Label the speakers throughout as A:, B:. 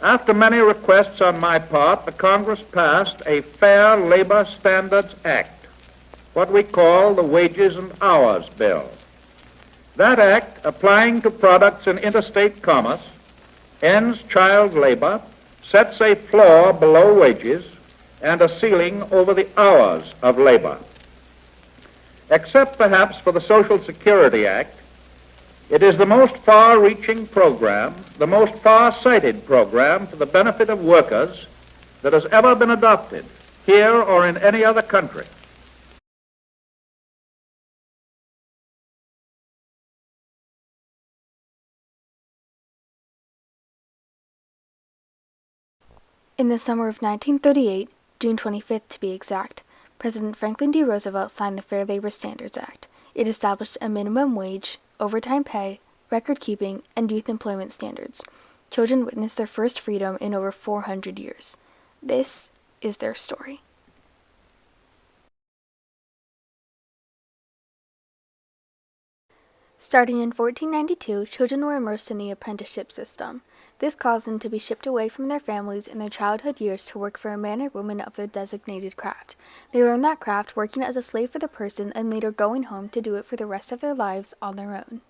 A: After many requests on my part, the Congress passed a Fair Labor Standards Act, what we call the Wages and Hours Bill. That act, applying to products in interstate commerce, ends child labor, sets a floor below wages, and a ceiling over the hours of labor. Except perhaps for the Social Security Act, it is the most far-reaching program, the most far-sighted program for the benefit of workers that has ever been adopted here or in any other country.
B: In the summer of 1938, June 25th to be exact, President Franklin D. Roosevelt signed the Fair Labor Standards Act. It established a minimum wage, overtime pay, record-keeping, and youth employment standards. Children witnessed their first freedom in over 400 years. This is their story. Starting in 1492, children were immersed in the apprenticeship system. This caused them to be shipped away from their families in their childhood years to work for a man or woman of their designated craft. They learned that craft working as a slave for the person and later going home to do it for the rest of their lives on their own.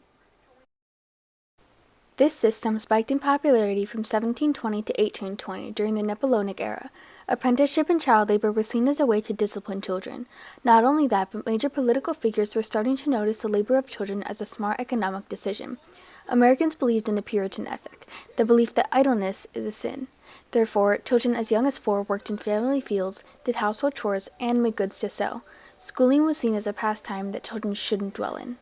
B: This system spiked in popularity from 1720 to 1820 during the Napoleonic era. Apprenticeship and child labor were seen as a way to discipline children. Not only that, but major political figures were starting to notice the labor of children as a smart economic decision. Americans believed in the Puritan ethic, the belief that idleness is a sin. Therefore, children as young as 4 worked in family fields, did household chores, and made goods to sell. Schooling was seen as a pastime that children shouldn't dwell in.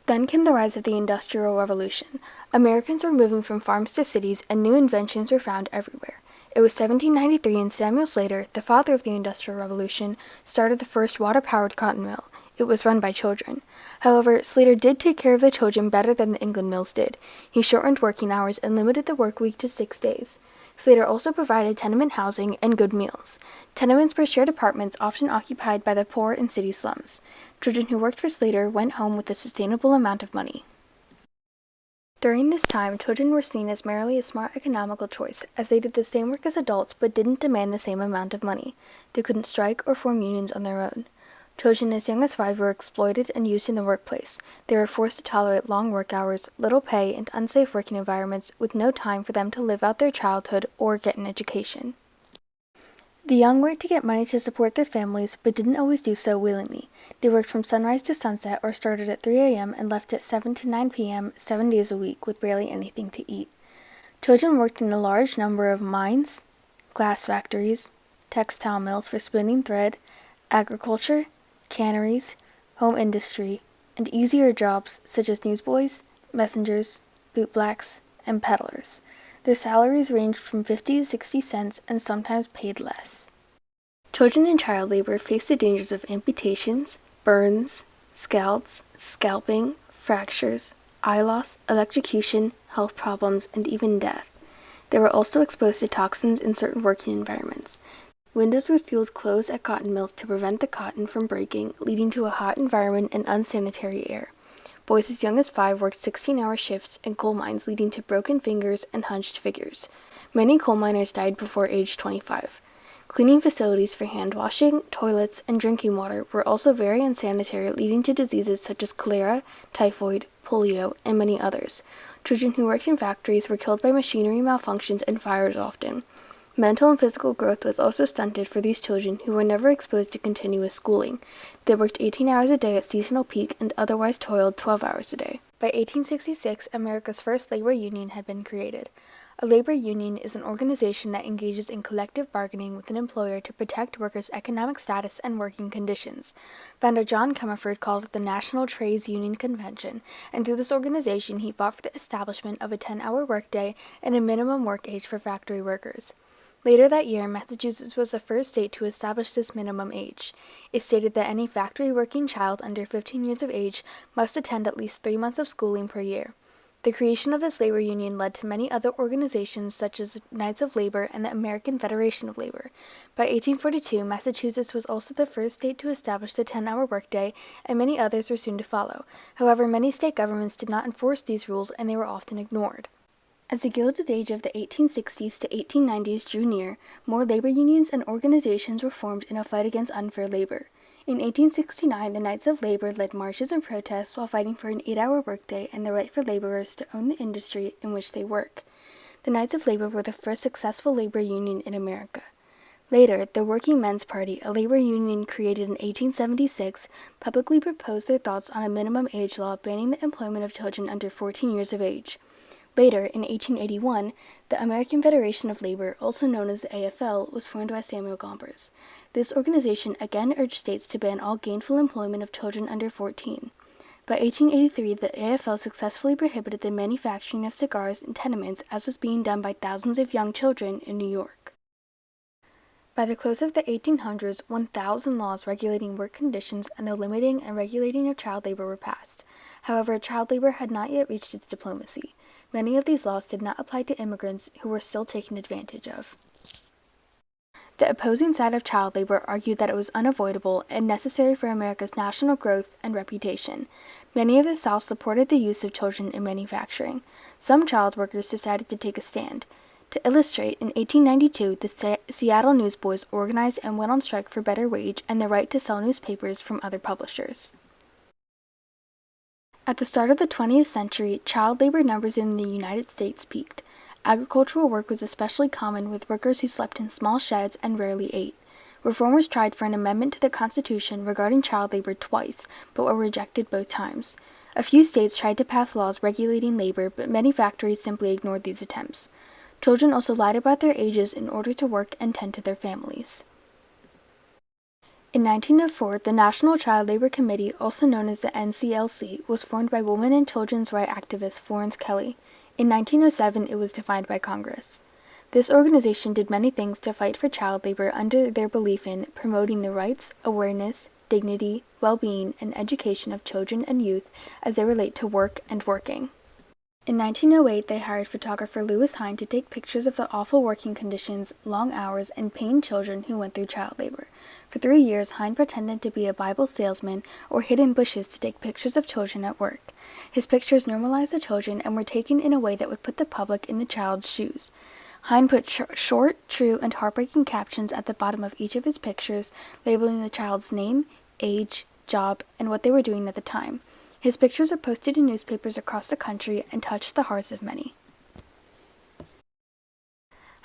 B: Then came the rise of the Industrial Revolution. Americans were moving from farms to cities, and new inventions were found everywhere. It was 1793, and Samuel Slater, the father of the Industrial Revolution, started the first water-powered cotton mill. It was run by children. However, Slater did take care of the children better than the England mills did. He shortened working hours and limited the work week to 6 days. Slater also provided tenement housing and good meals. Tenements were shared apartments often occupied by the poor in city slums. Children who worked for Slater went home with a sustainable amount of money. During this time, children were seen as merely a smart economical choice, as they did the same work as adults but didn't demand the same amount of money. They couldn't strike or form unions on their own. Children as young as 5 were exploited and used in the workplace. They were forced to tolerate long work hours, little pay, and unsafe working environments with no time for them to live out their childhood or get an education. The young worked to get money to support their families, but didn't always do so willingly. They worked from sunrise to sunset or started at 3 a.m. and left at 7 to 9 p.m. 7 days a week with barely anything to eat. Children worked in a large number of mines, glass factories, textile mills for spinning thread, agriculture, canneries, home industry, and easier jobs such as newsboys, messengers, bootblacks, and peddlers. Their salaries ranged from 50 to 60 cents and sometimes paid less. Children in child labor faced the dangers of amputations, burns, scalds, scalping, fractures, eye loss, electrocution, health problems, and even death. They were also exposed to toxins in certain working environments. Windows were sealed closed at cotton mills to prevent the cotton from breaking, leading to a hot environment and unsanitary air. Boys as young as 5 worked 16-hour shifts in coal mines, leading to broken fingers and hunched figures. Many coal miners died before age 25. Cleaning facilities for hand washing, toilets, and drinking water were also very unsanitary, leading to diseases such as cholera, typhoid, polio, and many others. Children who worked in factories were killed by machinery malfunctions and fires often. Mental and physical growth was also stunted for these children who were never exposed to continuous schooling. They worked 18 hours a day at seasonal peak and otherwise toiled 12 hours a day. By 1866, America's first labor union had been created. A labor union is an organization that engages in collective bargaining with an employer to protect workers' economic status and working conditions. Founder John Comerford called it the National Trades Union Convention, and through this organization he fought for the establishment of a 10-hour workday and a minimum work age for factory workers. Later that year, Massachusetts was the first state to establish this minimum age. It stated that any factory-working child under 15 years of age must attend at least 3 months of schooling per year. The creation of this labor union led to many other organizations such as the Knights of Labor and the American Federation of Labor. By 1842, Massachusetts was also the first state to establish the 10-hour workday, and many others were soon to follow. However, many state governments did not enforce these rules, and they were often ignored. As the Gilded Age of the 1860s to 1890s drew near, more labor unions and organizations were formed in a fight against unfair labor. In 1869, the Knights of Labor led marches and protests while fighting for an 8-hour workday and the right for laborers to own the industry in which they work. The Knights of Labor were the first successful labor union in America. Later, the Working Men's Party, a labor union created in 1876, publicly proposed their thoughts on a minimum age law banning the employment of children under 14 years of age. Later, in 1881, the American Federation of Labor, also known as the AFL, was formed by Samuel Gompers. This organization again urged states to ban all gainful employment of children under 14. By 1883, the AFL successfully prohibited the manufacturing of cigars in tenements, as was being done by thousands of young children in New York. By the close of the 1800s, 1,000 laws regulating work conditions and the limiting and regulating of child labor were passed. However, child labor had not yet reached its diplomacy. Many of these laws did not apply to immigrants who were still taken advantage of. The opposing side of child labor argued that it was unavoidable and necessary for America's national growth and reputation. Many of the South supported the use of children in manufacturing. Some child workers decided to take a stand. To illustrate, in 1892, the Seattle Newsboys organized and went on strike for better wage and the right to sell newspapers from other publishers. At the start of the 20th century, child labor numbers in the United States peaked. Agricultural work was especially common, with workers who slept in small sheds and rarely ate. Reformers tried for an amendment to the Constitution regarding child labor twice, but were rejected both times. A few states tried to pass laws regulating labor, but many factories simply ignored these attempts. Children also lied about their ages in order to work and tend to their families. In 1904, the National Child Labor Committee, also known as the NCLC, was formed by woman and children's rights activist Florence Kelley. In 1907, it was defined by Congress. This organization did many things to fight for child labor under their belief in promoting the rights, awareness, dignity, well-being, and education of children and youth as they relate to work and working. In 1908, they hired photographer Lewis Hine to take pictures of the awful working conditions, long hours, and pained children who went through child labor. For 3 years, Hine pretended to be a Bible salesman or hid in bushes to take pictures of children at work. His pictures normalized the children and were taken in a way that would put the public in the child's shoes. Hine put short, true, and heartbreaking captions at the bottom of each of his pictures, labeling the child's name, age, job, and what they were doing at the time. His pictures are posted in newspapers across the country and touched the hearts of many.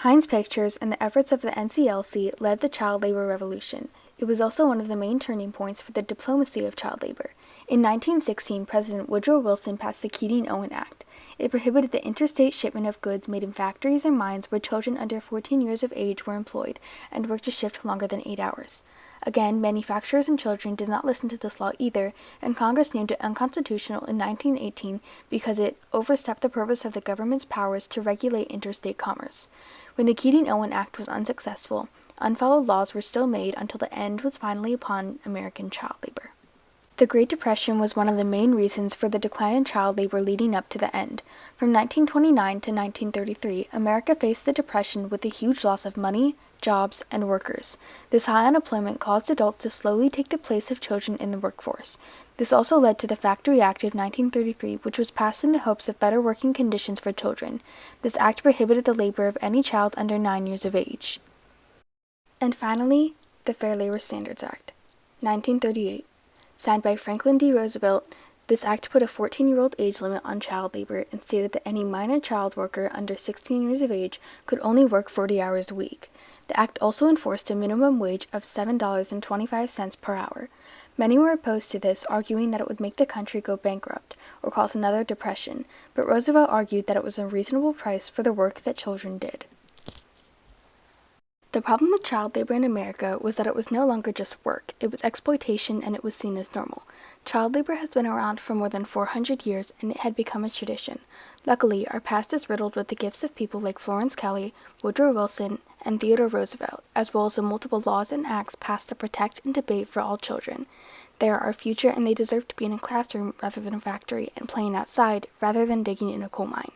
B: Hine's pictures and the efforts of the NCLC led the child labor revolution. It was also one of the main turning points for the diplomacy of child labor. In 1916, President Woodrow Wilson passed the Keating-Owen Act. It prohibited the interstate shipment of goods made in factories or mines where children under 14 years of age were employed and worked a shift longer than 8 hours. Again, manufacturers and children did not listen to this law either, and Congress named it unconstitutional in 1918 because it overstepped the purpose of the government's powers to regulate interstate commerce. When the Keating-Owen Act was unsuccessful, unfollowed laws were still made until the end was finally upon American child labor. The Great Depression was one of the main reasons for the decline in child labor leading up to the end. From 1929 to 1933, America faced the Depression with a huge loss of money, jobs, and workers. This high unemployment caused adults to slowly take the place of children in the workforce. This also led to the Factory Act of 1933, which was passed in the hopes of better working conditions for children. This act prohibited the labor of any child under 9 years of age. And finally, the Fair Labor Standards Act, 1938. Signed by Franklin D. Roosevelt, this act put a 14-year-old age limit on child labor and stated that any minor child worker under 16 years of age could only work 40 hours a week. The act also enforced a minimum wage of $7.25 per hour. Many were opposed to this, arguing that it would make the country go bankrupt or cause another depression, but Roosevelt argued that it was a reasonable price for the work that children did. The problem with child labor in America was that it was no longer just work, it was exploitation, and it was seen as normal. Child labor has been around for more than 400 years, and it had become a tradition. Luckily, our past is riddled with the gifts of people like Florence Kelley, Woodrow Wilson, and Theodore Roosevelt, as well as the multiple laws and acts passed to protect and debate for all children. They are our future, and they deserve to be in a classroom rather than a factory, and playing outside rather than digging in a coal mine.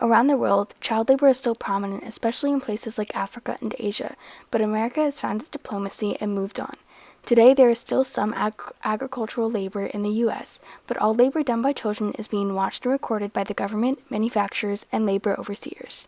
B: Around the world, child labor is still prominent, especially in places like Africa and Asia, but America has found its diplomacy and moved on. Today, there is still some agricultural labor in the U.S., but all labor done by children is being watched and recorded by the government, manufacturers, and labor overseers.